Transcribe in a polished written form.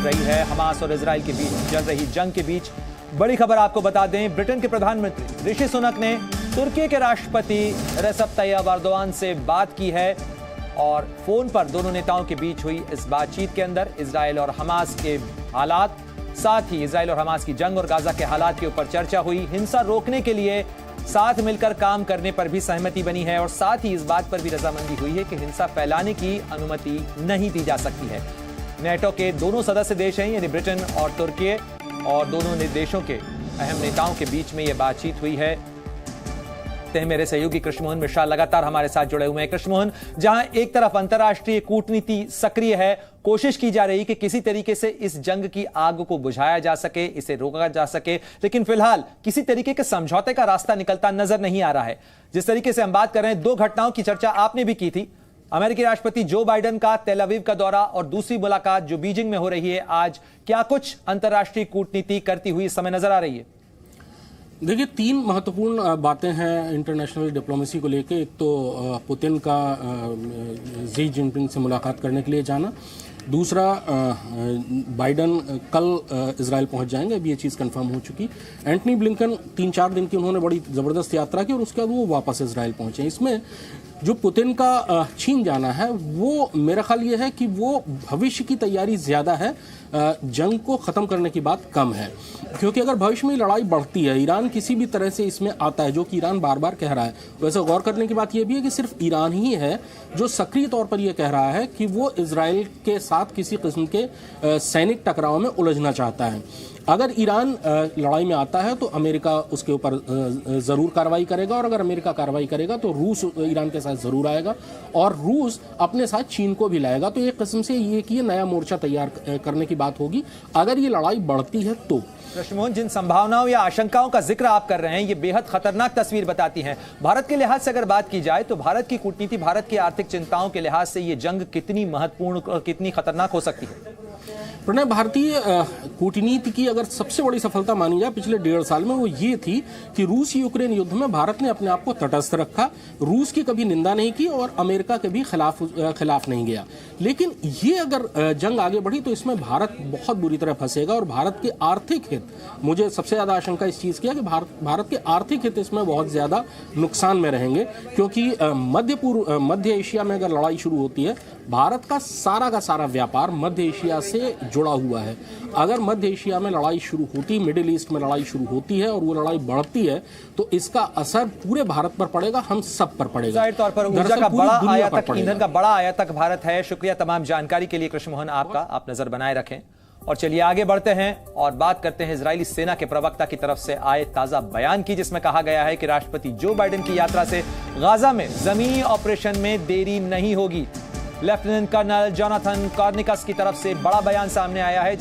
रही है हमास और इजराइल के बीच चल रही जंग के बीच बड़ी खबर आपको बता दें। ब्रिटेन के प्रधानमंत्री ऋषि सुनक ने तुर्की के राष्ट्रपति रेसेप तैयब एर्दोगान से बात की है और फोन पर दोनों नेताओं के बीच हुई इस बातचीत के अंदर इजराइल और हमास के हालात, साथ ही इजराइल और हमास की जंग और गाजा के हालात के ऊपर चर्चा हुई। हिंसा रोकने के लिए साथ मिलकर काम करने पर भी सहमति बनी है और साथ ही इस बात पर भी रजामंदी हुई है कि हिंसा फैलाने की अनुमति नहीं दी जा सकती है। नेटो के दोनों सदस्य देश हैं यानी ब्रिटेन और तुर्की, और दोनों देशों के अहम नेताओं के बीच में यह बातचीत हुई है। मेरे सहयोगी कृष्णमोहन मिश्रा लगातार हमारे साथ जुड़े हुए हैं। कृष्णमोहन, जहां एक तरफ अंतर्राष्ट्रीय कूटनीति सक्रिय है, कोशिश की जा रही कि किसी तरीके से इस जंग की आग को बुझाया जा सके, इसे रोका जा सके, लेकिन फिलहाल किसी तरीके के समझौते का रास्ता निकलता नजर नहीं आ रहा है। जिस तरीके से हम बात कर रहे हैं, दो घटनाओं की चर्चा आपने भी की थी, अमेरिकी राष्ट्रपति जो बाइडेन का तेल अवीव का दौरा और दूसरी मुलाकात जो बीजिंग में हो रही है आज, क्या कुछ अंतर्राष्ट्रीय कूटनीति करती हुई इस समय नजर आ रही है? देखिए, तीन महत्वपूर्ण बातें हैं इंटरनेशनल डिप्लोमेसी को लेके। एक तो पुतिन का शी जिनपिंग से मुलाकात करने के लिए जाना, दूसरा बाइडन कल इजराइल पहुंच जाएंगे, अभी ये चीज़ कंफर्म हो चुकी। एंटनी ब्लिंकन 3-4 दिन की उन्होंने बड़ी ज़बरदस्त यात्रा की और उसके बाद वो वापस इजराइल पहुंचे। इसमें जो पुतिन का चीन जाना है, वो मेरा ख्याल ये है कि वो भविष्य की तैयारी ज़्यादा है, जंग को ख़त्म करने की बात कम है। क्योंकि अगर भविष्य में लड़ाई बढ़ती है, ईरान किसी भी तरह से इसमें आता है, जो कि ईरान बार बार कह रहा है। वैसे गौर करने की बात यह भी है कि सिर्फ ईरान ही है जो सक्रिय तौर पर यह कह रहा है कि वो इजराइल के साथ किसी किस्म के सैनिक टकराव में उलझना चाहता है। अगर ईरान लड़ाई में आता है तो अमेरिका उसके ऊपर ज़रूर कार्रवाई करेगा, और अगर अमेरिका कार्रवाई करेगा तो रूस ईरान के साथ ज़रूर आएगा, और रूस अपने साथ चीन को भी लाएगा। तो एक किस्म से ये कि नया मोर्चा तैयार करने की बात होगी अगर ये लड़ाई बढ़ती है तो। कृष्णमोहन, जिन संभावनाओं या आशंकाओं का जिक्र आप कर रहे हैं, ये बेहद खतरनाक तस्वीर बताती हैं। भारत के लिहाज से अगर बात की जाए तो भारत की कूटनीति, भारत की आर्थिक चिंताओं के लिहाज से ये जंग कितनी महत्वपूर्ण, कितनी खतरनाक हो सकती है? प्रणय, भारतीय कूटनीति की अगर सबसे बड़ी सफलता मानी जाए पिछले 1.5 साल में, वो ये थी कि रूस यूक्रेन युद्ध में भारत ने अपने आप को तटस्थ रखा, रूस की कभी निंदा नहीं की और अमेरिका के भी खिलाफ नहीं गया। लेकिन ये अगर जंग आगे बढ़ी तो इसमें भारत बहुत बुरी तरह फंसेगा, और भारत के आर्थिक हित, मुझे सबसे ज़्यादा आशंका इस चीज़ की है कि भारत के आर्थिक हित इसमें बहुत ज़्यादा नुकसान में रहेंगे। क्योंकि मध्य एशिया में अगर लड़ाई शुरू होती है, भारत का सारा व्यापार मध्य एशिया से जुड़ा हुआ है। अगर मध्य एशिया में लड़ाई शुरू होती, मिडिल ईस्ट में लड़ाई शुरू होती है और वो लड़ाई बढ़ती है तो इसका असर पूरे भारत पर पड़ेगा, हम सब पर पड़ेगा। जाहिर तौर पर ऊर्जा का बड़ा आयातक, ईंधन का बड़ा आयातक भारत है। शुक्रिया तमाम जानकारी के लिए कृष्णमोहन आपका, आप नजर बनाए रखें। और चलिए आगे बढ़ते हैं और बात करते हैं इजरायली सेना के प्रवक्ता की तरफ से आए ताजा बयान की, जिसमें कहा गया है कि राष्ट्रपति जो बाइडेन की यात्रा से गाजा में जमीनी ऑपरेशन में देरी नहीं होगी। लेफ्टिनेंट कर्नल जोनाथन कॉर्निकस की तरफ से बड़ा बयान सामने आया है।